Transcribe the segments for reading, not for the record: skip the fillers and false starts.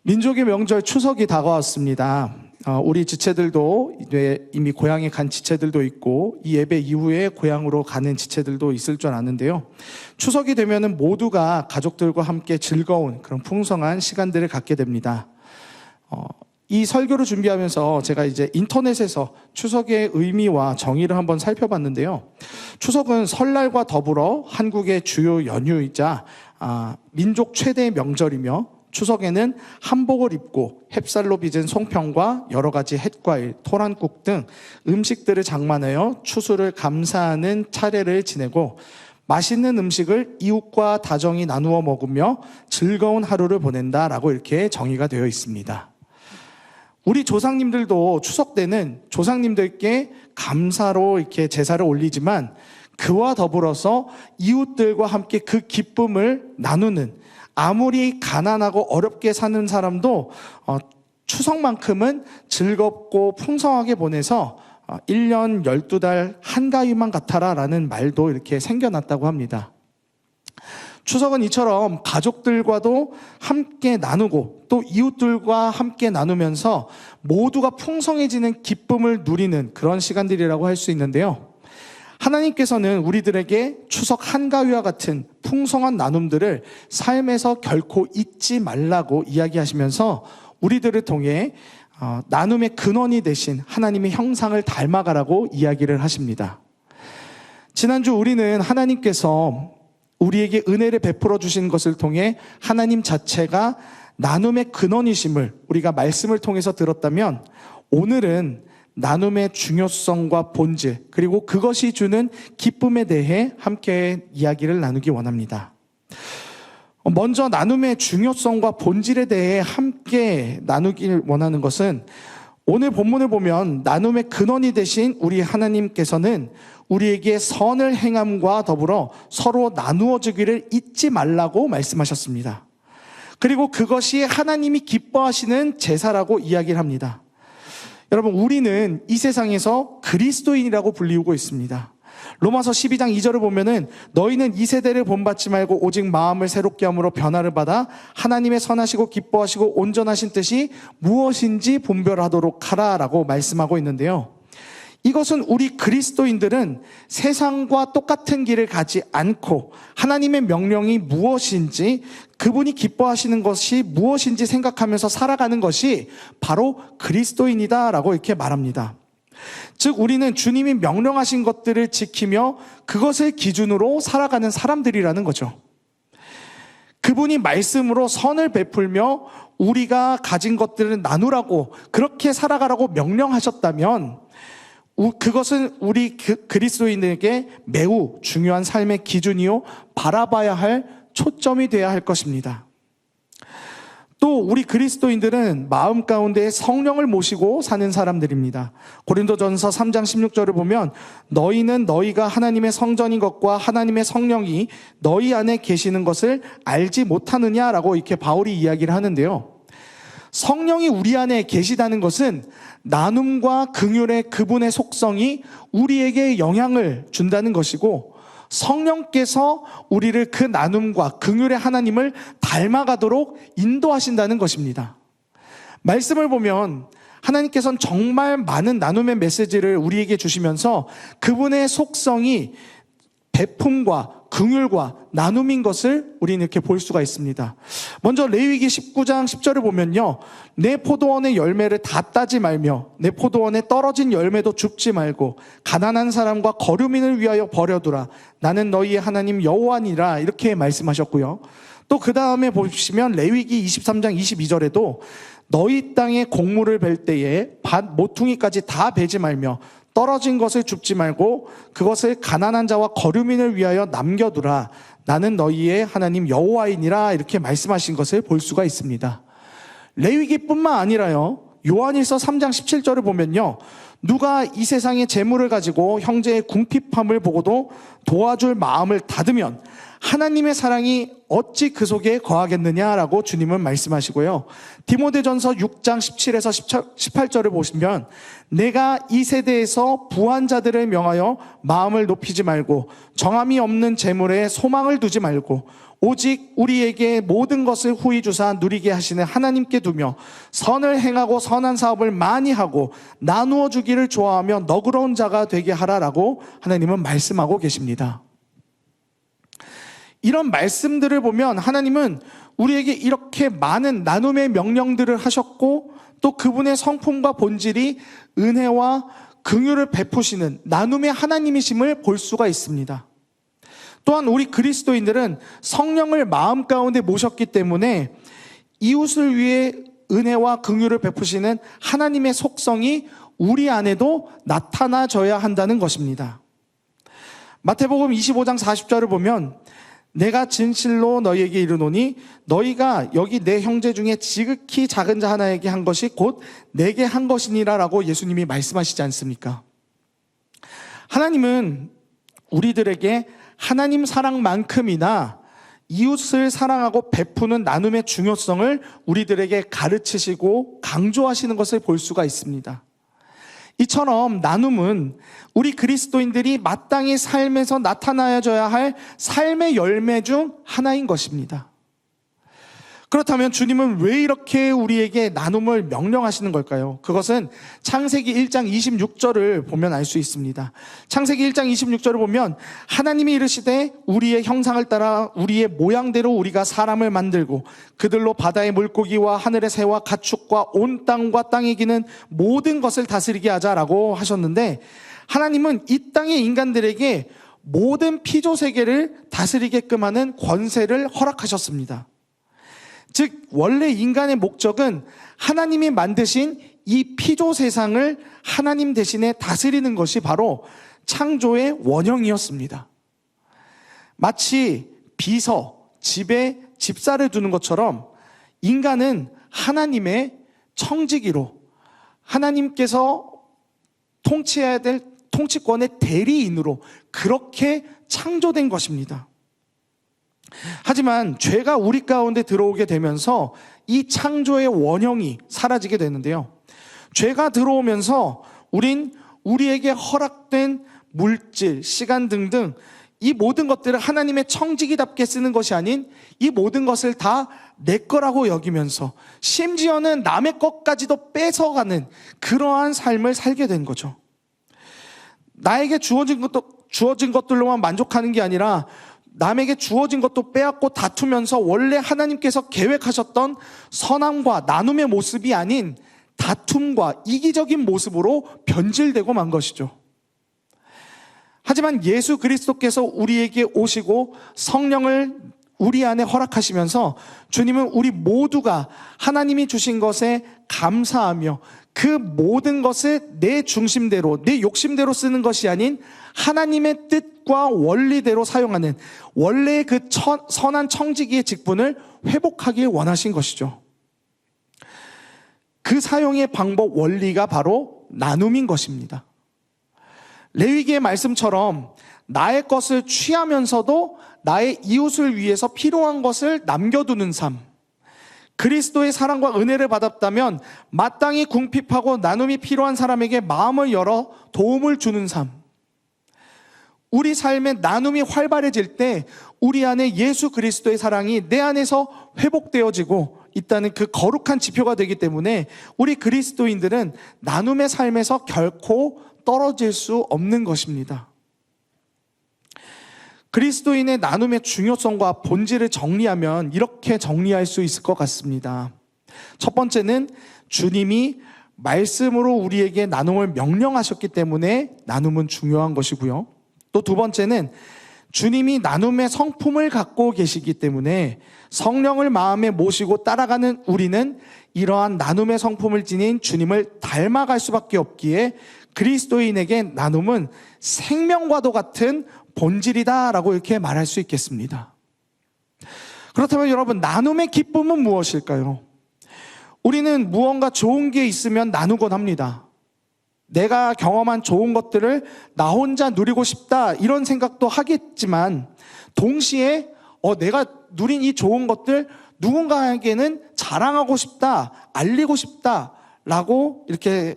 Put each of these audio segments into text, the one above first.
민족의 명절 추석이 다가왔습니다. 우리 지체들도 이미 고향에 간 지체들도 있고 이 예배 이후에 고향으로 가는 지체들도 있을 줄 아는데요. 추석이 되면은 모두가 가족들과 함께 즐거운 그런 풍성한 시간들을 갖게 됩니다. 이 설교를 준비하면서 제가 이제 인터넷에서 추석의 의미와 정의를 한번 살펴봤는데요. 추석은 설날과 더불어 한국의 주요 연휴이자 민족 최대의 명절이며, 추석에는 한복을 입고 햅쌀로 빚은 송편과 여러 가지 햇과일, 토란국 등 음식들을 장만하여 추수를 감사하는 차례를 지내고, 맛있는 음식을 이웃과 다정히 나누어 먹으며 즐거운 하루를 보낸다라고 이렇게 정의가 되어 있습니다. 우리 조상님들도 추석 때는 조상님들께 감사로 이렇게 제사를 올리지만, 그와 더불어서 이웃들과 함께 그 기쁨을 나누는, 아무리 가난하고 어렵게 사는 사람도 추석만큼은 즐겁고 풍성하게 보내서 1년 12달 한가위만 같아라 라는 말도 이렇게 생겨났다고 합니다. 추석은 이처럼 가족들과도 함께 나누고 또 이웃들과 함께 나누면서 모두가 풍성해지는 기쁨을 누리는 그런 시간들이라고 할 수 있는데요. 하나님께서는 우리들에게 추석 한가위와 같은 풍성한 나눔들을 삶에서 결코 잊지 말라고 이야기하시면서 우리들을 통해 나눔의 근원이 되신 하나님의 형상을 닮아가라고 이야기를 하십니다. 지난주 우리는 하나님께서 우리에게 은혜를 베풀어 주신 것을 통해 하나님 자체가 나눔의 근원이심을 우리가 말씀을 통해서 들었다면, 오늘은 나눔의 중요성과 본질, 그리고 그것이 주는 기쁨에 대해 함께 이야기를 나누기 원합니다. 먼저 나눔의 중요성과 본질에 대해 함께 나누길 원하는 것은, 오늘 본문을 보면 나눔의 근원이 되신 우리 하나님께서는 우리에게 선을 행함과 더불어 서로 나누어 주기를 잊지 말라고 말씀하셨습니다. 그리고 그것이 하나님이 기뻐하시는 제사라고 이야기를 합니다. 여러분, 우리는 이 세상에서 그리스도인이라고 불리우고 있습니다. 로마서 12장 2절을 보면은 너희는 이 세대를 본받지 말고 오직 마음을 새롭게 함으로 변화를 받아 하나님의 선하시고 기뻐하시고 온전하신 뜻이 무엇인지 분별하도록 하라라고 말씀하고 있는데요. 이것은 우리 그리스도인들은 세상과 똑같은 길을 가지 않고 하나님의 명령이 무엇인지, 그분이 기뻐하시는 것이 무엇인지 생각하면서 살아가는 것이 바로 그리스도인이다라고 이렇게 말합니다. 즉, 우리는 주님이 명령하신 것들을 지키며 그것을 기준으로 살아가는 사람들이라는 거죠. 그분이 말씀으로 선을 베풀며 우리가 가진 것들을 나누라고, 그렇게 살아가라고 명령하셨다면 그것은 우리 그리스도인에게 매우 중요한 삶의 기준이요, 바라봐야 할 초점이 되어야 할 것입니다. 또 우리 그리스도인들은 마음 가운데 성령을 모시고 사는 사람들입니다. 고린도전서 3장 16절을 보면 너희는 너희가 하나님의 성전인 것과 하나님의 성령이 너희 안에 계시는 것을 알지 못하느냐라고 이렇게 바울이 이야기를 하는데요. 성령이 우리 안에 계시다는 것은 나눔과 긍휼의 그분의 속성이 우리에게 영향을 준다는 것이고, 성령께서 우리를 그 나눔과 긍휼의 하나님을 닮아가도록 인도하신다는 것입니다. 말씀을 보면 하나님께서는 정말 많은 나눔의 메시지를 우리에게 주시면서 그분의 속성이 베품과 긍휼과 나눔인 것을 우리는 이렇게 볼 수가 있습니다. 먼저 레위기 19장 10절을 보면요, 내 포도원의 열매를 다 따지 말며 내 포도원에 떨어진 열매도 줍지 말고 가난한 사람과 거류민을 위하여 버려두라. 나는 너희의 하나님 여호와니라, 이렇게 말씀하셨고요. 또 그 다음에 보시면 레위기 23장 22절에도 너희 땅에 곡물을 벨 때에 밭 모퉁이까지 다 베지 말며 떨어진 것을 줍지 말고 그것을 가난한 자와 거류민을 위하여 남겨두라. 나는 너희의 하나님 여호와이니라, 이렇게 말씀하신 것을 볼 수가 있습니다. 레위기뿐만 아니라요, 요한일서 3장 17절을 보면요, 누가 이 세상의 재물을 가지고 형제의 궁핍함을 보고도 도와줄 마음을 닫으면 하나님의 사랑이 어찌 그 속에 거하겠느냐라고 주님은 말씀하시고요. 디모데전서 6장 17에서 18절을 보시면 내가 이 세대에서 부한 자들을 명하여 마음을 높이지 말고 정함이 없는 재물에 소망을 두지 말고 오직 우리에게 모든 것을 후히 주사 누리게 하시는 하나님께 두며 선을 행하고 선한 사업을 많이 하고 나누어 주기를 좋아하며 너그러운 자가 되게 하라라고 하나님은 말씀하고 계십니다. 이런 말씀들을 보면 하나님은 우리에게 이렇게 많은 나눔의 명령들을 하셨고 또 그분의 성품과 본질이 은혜와 긍휼을 베푸시는 나눔의 하나님이심을 볼 수가 있습니다. 또한 우리 그리스도인들은 성령을 마음 가운데 모셨기 때문에 이웃을 위해 은혜와 긍휼을 베푸시는 하나님의 속성이 우리 안에도 나타나져야 한다는 것입니다. 마태복음 25장 40절을 보면 내가 진실로 너희에게 이르노니 너희가 여기 내 형제 중에 지극히 작은 자 하나에게 한 것이 곧 내게 한 것이니라 라고 예수님이 말씀하시지 않습니까? 하나님은 우리들에게 하나님 사랑만큼이나 이웃을 사랑하고 베푸는 나눔의 중요성을 우리들에게 가르치시고 강조하시는 것을 볼 수가 있습니다. 이처럼 나눔은 우리 그리스도인들이 마땅히 삶에서 나타나줘야 할 삶의 열매 중 하나인 것입니다. 그렇다면 주님은 왜 이렇게 우리에게 나눔을 명령하시는 걸까요? 그것은 창세기 1장 26절을 보면 알 수 있습니다. 창세기 1장 26절을 보면 하나님이 이르시되 우리의 형상을 따라 우리의 모양대로 우리가 사람을 만들고 그들로 바다의 물고기와 하늘의 새와 가축과 온 땅과 땅에 기는 모든 것을 다스리게 하자라고 하셨는데 하나님은 이 땅의 인간들에게 모든 피조 세계를 다스리게끔 하는 권세를 허락하셨습니다. 즉 원래 인간의 목적은 하나님이 만드신 이 피조 세상을 하나님 대신에 다스리는 것이 바로 창조의 원형이었습니다. 마치 비서, 집에 집사를 두는 것처럼 인간은 하나님의 청지기로 하나님께서 통치해야 될 통치권의 대리인으로 그렇게 창조된 것입니다. 하지만 죄가 우리 가운데 들어오게 되면서 이 창조의 원형이 사라지게 되는데요. 죄가 들어오면서 우리에게 허락된 물질, 시간 등등 이 모든 것들을 하나님의 청지기답게 쓰는 것이 아닌 이 모든 것을 다 내 거라고 여기면서 심지어는 남의 것까지도 뺏어가는 그러한 삶을 살게 된 거죠. 나에게 주어진 것들로만 만족하는 게 아니라 남에게 주어진 것도 빼앗고 다투면서 원래 하나님께서 계획하셨던 선함과 나눔의 모습이 아닌 다툼과 이기적인 모습으로 변질되고 만 것이죠. 하지만 예수 그리스도께서 우리에게 오시고 성령을 우리 안에 허락하시면서 주님은 우리 모두가 하나님이 주신 것에 감사하며 그 모든 것을 내 중심대로, 내 욕심대로 쓰는 것이 아닌 하나님의 뜻과 원리대로 사용하는 원래의 그 선한 청지기의 직분을 회복하길 원하신 것이죠. 그 사용의 방법, 원리가 바로 나눔인 것입니다. 레위기의 말씀처럼 나의 것을 취하면서도 나의 이웃을 위해서 필요한 것을 남겨두는 삶, 그리스도의 사랑과 은혜를 받았다면 마땅히 궁핍하고 나눔이 필요한 사람에게 마음을 열어 도움을 주는 삶, 우리 삶의 나눔이 활발해질 때 우리 안에 예수 그리스도의 사랑이 내 안에서 회복되어지고 있다는 그 거룩한 지표가 되기 때문에 우리 그리스도인들은 나눔의 삶에서 결코 떨어질 수 없는 것입니다. 그리스도인의 나눔의 중요성과 본질을 정리하면 이렇게 정리할 수 있을 것 같습니다. 첫 번째는 주님이 말씀으로 우리에게 나눔을 명령하셨기 때문에 나눔은 중요한 것이고요. 또 두 번째는 주님이 나눔의 성품을 갖고 계시기 때문에 성령을 마음에 모시고 따라가는 우리는 이러한 나눔의 성품을 지닌 주님을 닮아갈 수밖에 없기에 그리스도인에게 나눔은 생명과도 같은 본질이다라고 이렇게 말할 수 있겠습니다. 그렇다면 여러분, 나눔의 기쁨은 무엇일까요? 우리는 무언가 좋은 게 있으면 나누곤 합니다. 내가 경험한 좋은 것들을 나 혼자 누리고 싶다 이런 생각도 하겠지만 동시에 내가 누린 이 좋은 것들 누군가에게는 자랑하고 싶다, 알리고 싶다라고 이렇게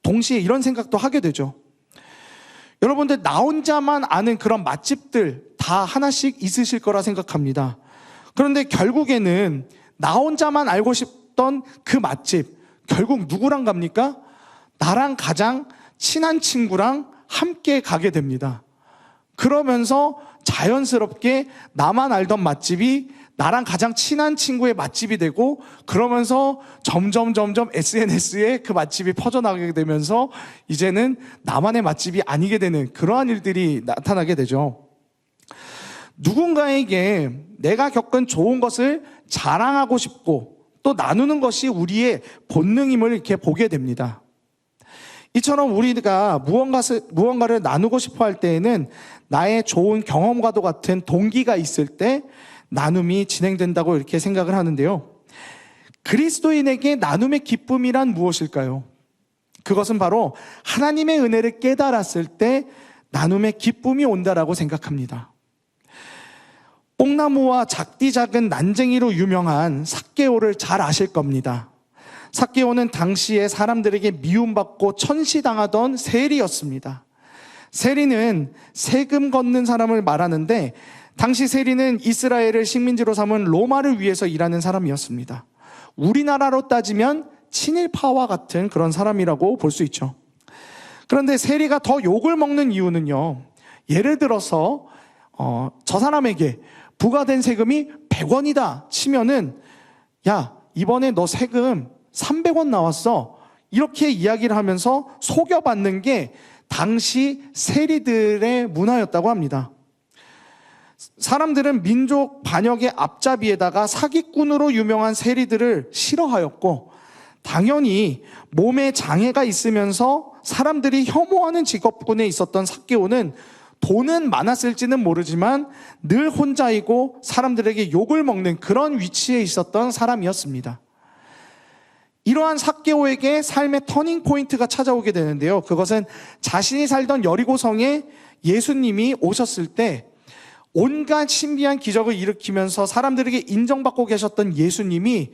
동시에 이런 생각도 하게 되죠. 여러분들 나 혼자만 아는 그런 맛집들 다 하나씩 있으실 거라 생각합니다. 그런데 결국에는 나 혼자만 알고 싶던 그 맛집, 결국 누구랑 갑니까? 나랑 가장 친한 친구랑 함께 가게 됩니다. 그러면서 자연스럽게 나만 알던 맛집이 나랑 가장 친한 친구의 맛집이 되고, 그러면서 점점 SNS에 그 맛집이 퍼져나가게 되면서 이제는 나만의 맛집이 아니게 되는 그러한 일들이 나타나게 되죠. 누군가에게 내가 겪은 좋은 것을 자랑하고 싶고 또 나누는 것이 우리의 본능임을 이렇게 보게 됩니다. 이처럼 우리가 무언가를 나누고 싶어 할 때에는 나의 좋은 경험과도 같은 동기가 있을 때 나눔이 진행된다고 이렇게 생각을 하는데요. 그리스도인에게 나눔의 기쁨이란 무엇일까요? 그것은 바로 하나님의 은혜를 깨달았을 때 나눔의 기쁨이 온다라고 생각합니다. 뽕나무와 작디 작은 난쟁이로 유명한 삭개오를 잘 아실 겁니다. 삭개오는 당시에 사람들에게 미움받고 천시당하던 세리였습니다. 세리는 세금 걷는 사람을 말하는데, 당시 세리는 이스라엘을 식민지로 삼은 로마를 위해서 일하는 사람이었습니다. 우리나라로 따지면 친일파와 같은 그런 사람이라고 볼 수 있죠. 그런데 세리가 더 욕을 먹는 이유는요, 예를 들어서 저 사람에게 부과된 세금이 100원이다 치면은, 야, 이번에 너 세금 300원 나왔어, 이렇게 이야기를 하면서 속여받는 게 당시 세리들의 문화였다고 합니다. 사람들은 민족 반역의 앞잡이에다가 사기꾼으로 유명한 세리들을 싫어하였고, 당연히 몸에 장애가 있으면서 사람들이 혐오하는 직업군에 있었던 삭개오는 돈은 많았을지는 모르지만 늘 혼자이고 사람들에게 욕을 먹는 그런 위치에 있었던 사람이었습니다. 이러한 삭개오에게 삶의 터닝 포인트가 찾아오게 되는데요. 그것은 자신이 살던 여리고성에 예수님이 오셨을 때 온갖 신비한 기적을 일으키면서 사람들에게 인정받고 계셨던 예수님이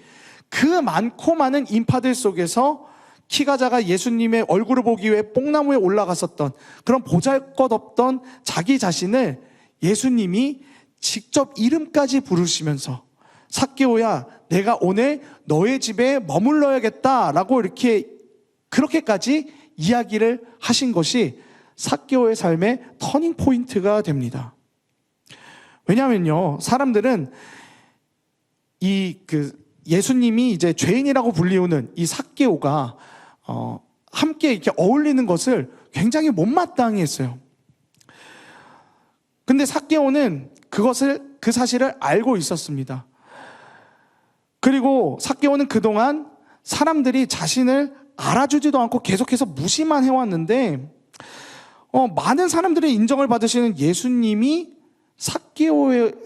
그 많고 많은 인파들 속에서 키가 작아 예수님의 얼굴을 보기 위해 뽕나무에 올라갔었던 그런 보잘것없던 자기 자신을 예수님이 직접 이름까지 부르시면서, 삭개오야, 내가 오늘 너의 집에 머물러야겠다라고 그렇게까지 이야기를 하신 것이 삭개오의 삶의 터닝 포인트가 됩니다. 왜냐하면요, 사람들은 예수님이 이제 죄인이라고 불리우는 이 삭개오가 함께 이렇게 어울리는 것을 굉장히 못마땅해 했어요. 근데 삭개오는 그 사실을 알고 있었습니다. 그리고 삭개오는 그동안 사람들이 자신을 알아주지도 않고 계속해서 무시만 해왔는데, 많은 사람들의 인정을 받으시는 예수님이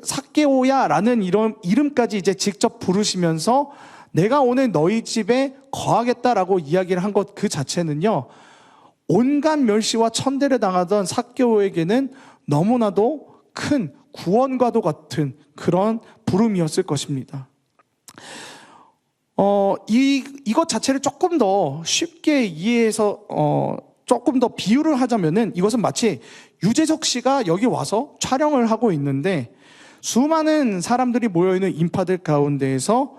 삭개오야라는 이런 이름까지 이제 직접 부르시면서 내가 오늘 너희 집에 거하겠다라고 이야기를 한 것 그 자체는요, 온갖 멸시와 천대를 당하던 삭개오에게는 너무나도 큰 구원과도 같은 그런 부름이었을 것입니다. 이것 자체를 조금 더 쉽게 이해해서 조금 더 비유를 하자면은, 이것은 마치 유재석 씨가 여기 와서 촬영을 하고 있는데 수많은 사람들이 모여있는 인파들 가운데에서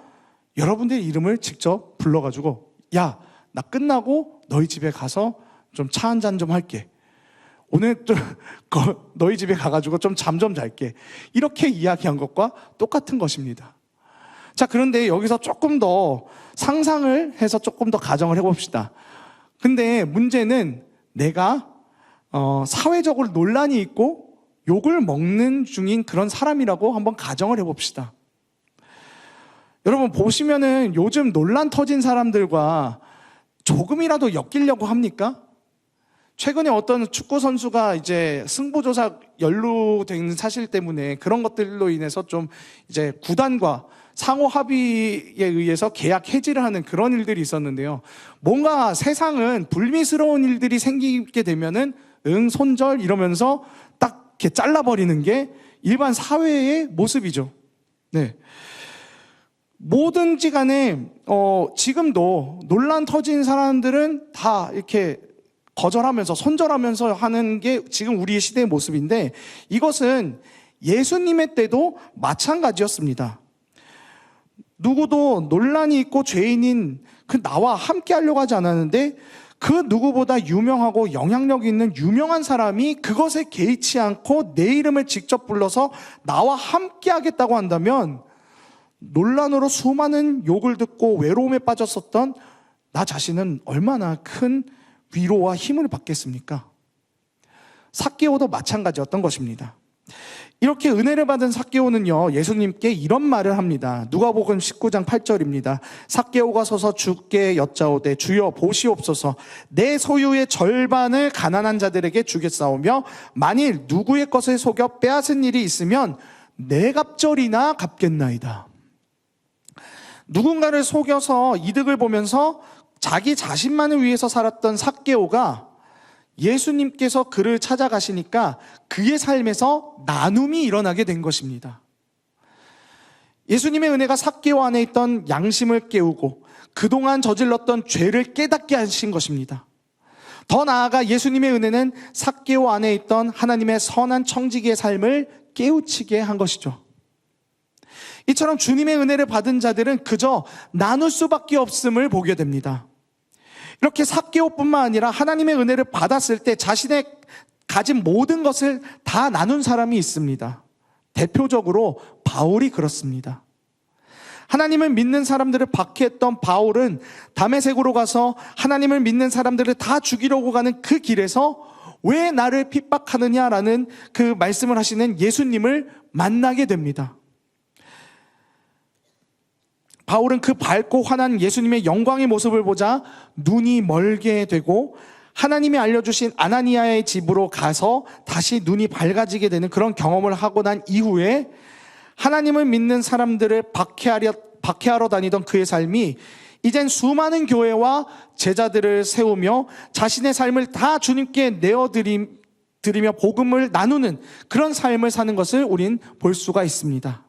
여러분들의 이름을 직접 불러가지고, 야, 나 끝나고 너희 집에 가서 좀 차 한 잔 좀 할게, 오늘 좀 너희 집에 가가지고 좀 잠 좀 잘게, 이렇게 이야기한 것과 똑같은 것입니다. 자, 그런데 여기서 조금 더 상상을 해서 조금 더 가정을 해봅시다. 근데 문제는 내가 사회적으로 논란이 있고 욕을 먹는 중인 그런 사람이라고 한번 가정을 해봅시다. 여러분 보시면은 요즘 논란 터진 사람들과 조금이라도 엮이려고 합니까? 최근에 어떤 축구 선수가 이제 승부조사 연루된 사실 때문에 그런 것들로 인해서 좀 이제 구단과 상호 합의에 의해서 계약 해지를 하는 그런 일들이 있었는데요. 뭔가 세상은 불미스러운 일들이 생기게 되면은 손절 이러면서 딱 이렇게 잘라버리는 게 일반 사회의 모습이죠. 네. 뭐든지 간에 지금도 논란 터진 사람들은 다 이렇게 거절하면서 손절하면서 하는 게 지금 우리의 시대의 모습인데, 이것은 예수님의 때도 마찬가지였습니다. 누구도 논란이 있고 죄인인 그 나와 함께 하려고 하지 않았는데 그 누구보다 유명하고 영향력 있는 유명한 사람이 그것에 개의치 않고 내 이름을 직접 불러서 나와 함께 하겠다고 한다면 논란으로 수많은 욕을 듣고 외로움에 빠졌었던 나 자신은 얼마나 큰 위로와 힘을 받겠습니까? 삭개오도 마찬가지였던 것입니다. 이렇게 은혜를 받은 삭개오는요, 예수님께 이런 말을 합니다. 누가복음 19장 8절입니다. 삭개오가 서서 주께 여짜오되 주여 보시옵소서, 내 소유의 절반을 가난한 자들에게 주겠사오며 만일 누구의 것을 속여 빼앗은 일이 있으면 네 갑절이나 갚겠나이다. 누군가를 속여서 이득을 보면서 자기 자신만을 위해서 살았던 삭개오가 예수님께서 그를 찾아가시니까 그의 삶에서 나눔이 일어나게 된 것입니다. 예수님의 은혜가 삭개오 안에 있던 양심을 깨우고 그동안 저질렀던 죄를 깨닫게 하신 것입니다. 더 나아가 예수님의 은혜는 삭개오 안에 있던 하나님의 선한 청지기의 삶을 깨우치게 한 것이죠. 이처럼 주님의 은혜를 받은 자들은 그저 나눌 수밖에 없음을 보게 됩니다. 이렇게 삭개오뿐만 아니라 하나님의 은혜를 받았을 때 자신의 가진 모든 것을 다 나눈 사람이 있습니다. 대표적으로 바울이 그렇습니다. 하나님을 믿는 사람들을 박해했던 바울은 다메섹으로 가서 하나님을 믿는 사람들을 다 죽이려고 가는 그 길에서 왜 나를 핍박하느냐라는 그 말씀을 하시는 예수님을 만나게 됩니다. 바울은 그 밝고 환한 예수님의 영광의 모습을 보자 눈이 멀게 되고 하나님이 알려주신 아나니아의 집으로 가서 다시 눈이 밝아지게 되는 그런 경험을 하고 난 이후에 하나님을 믿는 사람들을 박해하러 다니던 그의 삶이 이젠 수많은 교회와 제자들을 세우며 자신의 삶을 다 주님께 내어드리며 복음을 나누는 그런 삶을 사는 것을 우린 볼 수가 있습니다.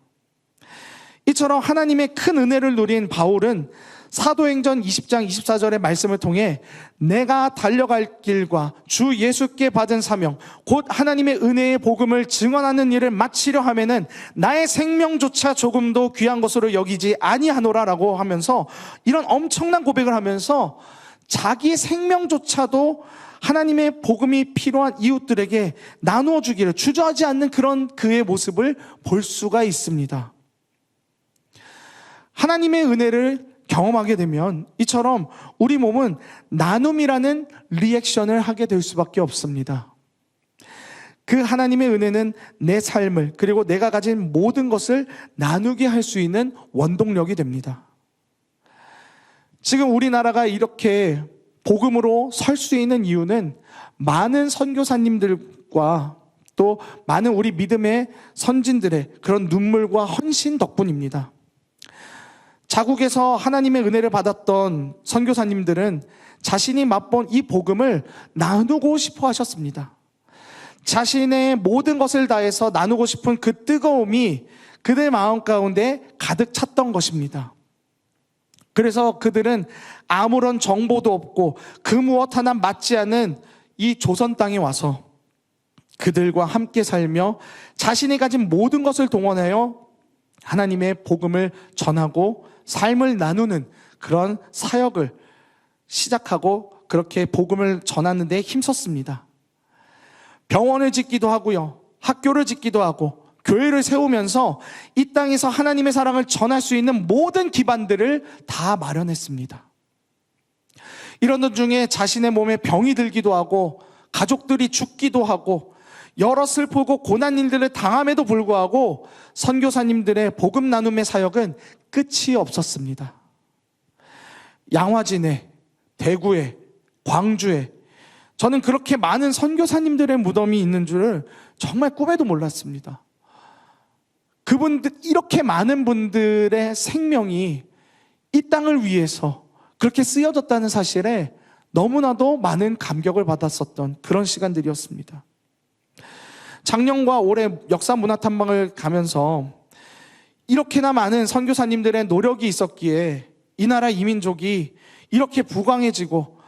이처럼 하나님의 큰 은혜를 누린 바울은 사도행전 20장 24절의 말씀을 통해 내가 달려갈 길과 주 예수께 받은 사명 곧 하나님의 은혜의 복음을 증언하는 일을 마치려 하면은 나의 생명조차 조금도 귀한 것으로 여기지 아니하노라라고 하면서 이런 엄청난 고백을 하면서 자기 생명조차도 하나님의 복음이 필요한 이웃들에게 나누어 주기를 주저하지 않는 그런 그의 모습을 볼 수가 있습니다. 하나님의 은혜를 경험하게 되면 이처럼 우리 몸은 나눔이라는 리액션을 하게 될 수밖에 없습니다. 그 하나님의 은혜는 내 삶을 그리고 내가 가진 모든 것을 나누게 할 수 있는 원동력이 됩니다. 지금 우리나라가 이렇게 복음으로 설 수 있는 이유는 많은 선교사님들과 또 많은 우리 믿음의 선진들의 그런 눈물과 헌신 덕분입니다. 자국에서 하나님의 은혜를 받았던 선교사님들은 자신이 맛본 이 복음을 나누고 싶어 하셨습니다. 자신의 모든 것을 다해서 나누고 싶은 그 뜨거움이 그들 마음 가운데 가득 찼던 것입니다. 그래서 그들은 아무런 정보도 없고 그 무엇 하나 맞지 않은 이 조선 땅에 와서 그들과 함께 살며 자신이 가진 모든 것을 동원하여 하나님의 복음을 전하고 삶을 나누는 그런 사역을 시작하고 그렇게 복음을 전하는 데 힘썼습니다. 병원을 짓기도 하고요, 학교를 짓기도 하고 교회를 세우면서 이 땅에서 하나님의 사랑을 전할 수 있는 모든 기반들을 다 마련했습니다. 이런 도중에 자신의 몸에 병이 들기도 하고 가족들이 죽기도 하고 여러 슬프고 고난 일들을 당함에도 불구하고 선교사님들의 복음 나눔의 사역은 끝이 없었습니다. 양화진에, 대구에, 광주에 저는 그렇게 많은 선교사님들의 무덤이 있는 줄을 정말 꿈에도 몰랐습니다. 그분들, 이렇게 많은 분들의 생명이 이 땅을 위해서 그렇게 쓰여졌다는 사실에 너무나도 많은 감격을 받았었던 그런 시간들이었습니다. 작년과 올해 역사 문화 탐방을 가면서 이렇게나 많은 선교사님들의 노력이 있었기에 이 나라 이민족이 이렇게 부강해지고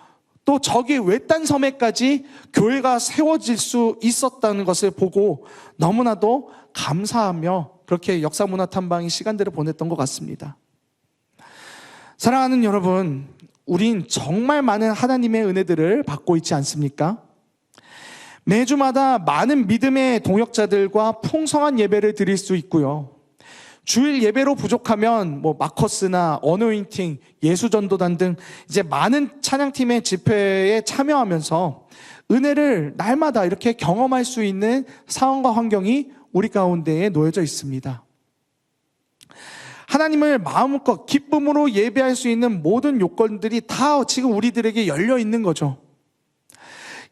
또 저기 외딴 섬에까지 교회가 세워질 수 있었다는 것을 보고 너무나도 감사하며 그렇게 역사 문화 탐방의 시간들을 보냈던 것 같습니다. 사랑하는 여러분, 우린 정말 많은 하나님의 은혜들을 받고 있지 않습니까? 매주마다 많은 믿음의 동역자들과 풍성한 예배를 드릴 수 있고요. 주일 예배로 부족하면 마커스나 어노인팅, 예수전도단 등 이제 많은 찬양팀의 집회에 참여하면서 은혜를 날마다 이렇게 경험할 수 있는 상황과 환경이 우리 가운데에 놓여져 있습니다. 하나님을 마음껏 기쁨으로 예배할 수 있는 모든 요건들이 다 지금 우리들에게 열려 있는 거죠.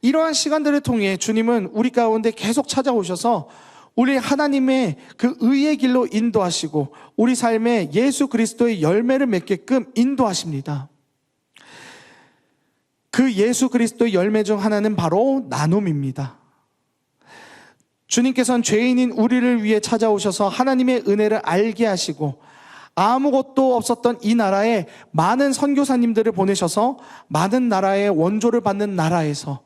이러한 시간들을 통해 주님은 우리 가운데 계속 찾아오셔서 우리 하나님의 그 의의 길로 인도하시고 우리 삶에 예수 그리스도의 열매를 맺게끔 인도하십니다. 그 예수 그리스도의 열매 중 하나는 바로 나눔입니다. 주님께서는 죄인인 우리를 위해 찾아오셔서 하나님의 은혜를 알게 하시고 아무것도 없었던 이 나라에 많은 선교사님들을 보내셔서 많은 나라의 원조를 받는 나라에서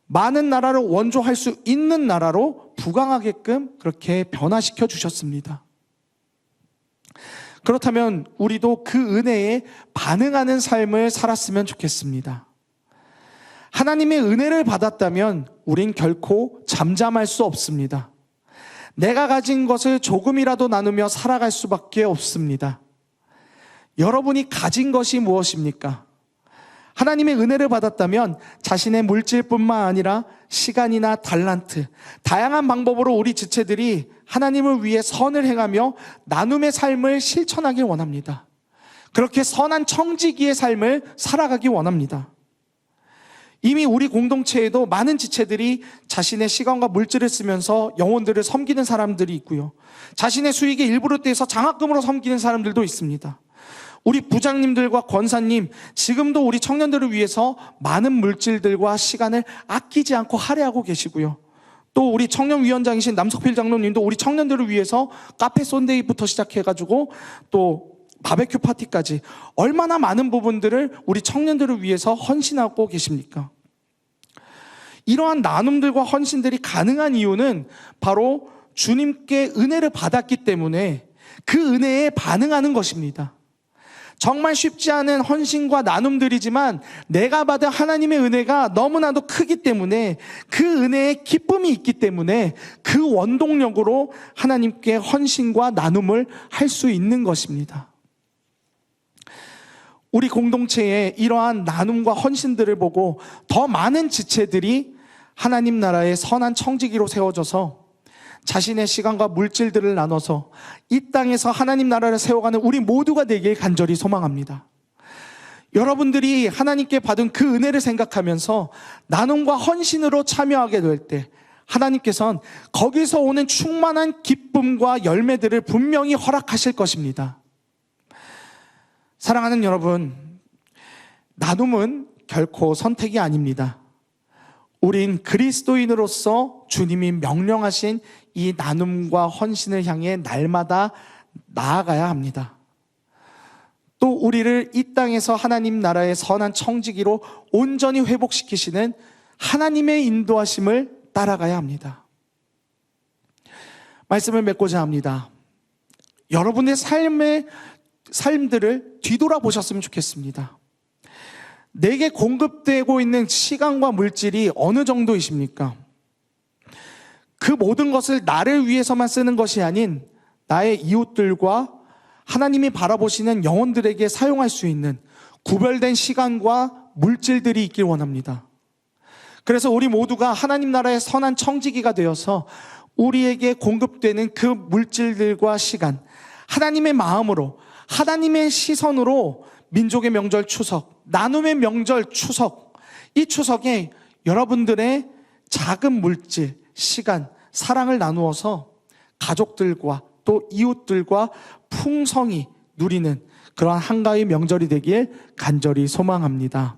많은 나라를 원조할 수 있는 나라로 부강하게끔 그렇게 변화시켜 주셨습니다. 그렇다면 우리도 그 은혜에 반응하는 삶을 살았으면 좋겠습니다. 하나님의 은혜를 받았다면 우린 결코 잠잠할 수 없습니다. 내가 가진 것을 조금이라도 나누며 살아갈 수밖에 없습니다. 여러분이 가진 것이 무엇입니까? 하나님의 은혜를 받았다면 자신의 물질뿐만 아니라 시간이나 달란트, 다양한 방법으로 우리 지체들이 하나님을 위해 선을 행하며 나눔의 삶을 실천하길 원합니다. 그렇게 선한 청지기의 삶을 살아가기 원합니다. 이미 우리 공동체에도 많은 지체들이 자신의 시간과 물질을 쓰면서 영혼들을 섬기는 사람들이 있고요. 자신의 수익의 일부를 떼서 장학금으로 섬기는 사람들도 있습니다. 우리 부장님들과 권사님, 지금도 우리 청년들을 위해서 많은 물질들과 시간을 아끼지 않고 할애하고 계시고요. 또 우리 청년위원장이신 남석필 장로님도 우리 청년들을 위해서 카페 쏜데이부터 시작해가지고 또 바베큐 파티까지 얼마나 많은 부분들을 우리 청년들을 위해서 헌신하고 계십니까? 이러한 나눔들과 헌신들이 가능한 이유는 바로 주님께 은혜를 받았기 때문에 그 은혜에 반응하는 것입니다. 정말 쉽지 않은 헌신과 나눔들이지만 내가 받은 하나님의 은혜가 너무나도 크기 때문에 그 은혜에 기쁨이 있기 때문에 그 원동력으로 하나님께 헌신과 나눔을 할 수 있는 것입니다. 우리 공동체에 이러한 나눔과 헌신들을 보고 더 많은 지체들이 하나님 나라의 선한 청지기로 세워져서 자신의 시간과 물질들을 나눠서 이 땅에서 하나님 나라를 세워가는 우리 모두가 되길 간절히 소망합니다. 여러분들이 하나님께 받은 그 은혜를 생각하면서 나눔과 헌신으로 참여하게 될 때 하나님께서는 거기서 오는 충만한 기쁨과 열매들을 분명히 허락하실 것입니다. 사랑하는 여러분, 나눔은 결코 선택이 아닙니다. 우린 그리스도인으로서 주님이 명령하신 이 나눔과 헌신을 향해 날마다 나아가야 합니다. 또 우리를 이 땅에서 하나님 나라의 선한 청지기로 온전히 회복시키시는 하나님의 인도하심을 따라가야 합니다. 말씀을 맺고자 합니다. 여러분의 삶들을 뒤돌아보셨으면 좋겠습니다. 내게 공급되고 있는 시간과 물질이 어느 정도이십니까? 그 모든 것을 나를 위해서만 쓰는 것이 아닌 나의 이웃들과 하나님이 바라보시는 영혼들에게 사용할 수 있는 구별된 시간과 물질들이 있길 원합니다. 그래서 우리 모두가 하나님 나라의 선한 청지기가 되어서 우리에게 공급되는 그 물질들과 시간, 하나님의 마음으로, 하나님의 시선으로 민족의 명절 추석, 나눔의 명절 추석, 이 추석에 여러분들의 작은 물질, 시간, 사랑을 나누어서 가족들과 또 이웃들과 풍성히 누리는 그러한 한가위 명절이 되길 간절히 소망합니다.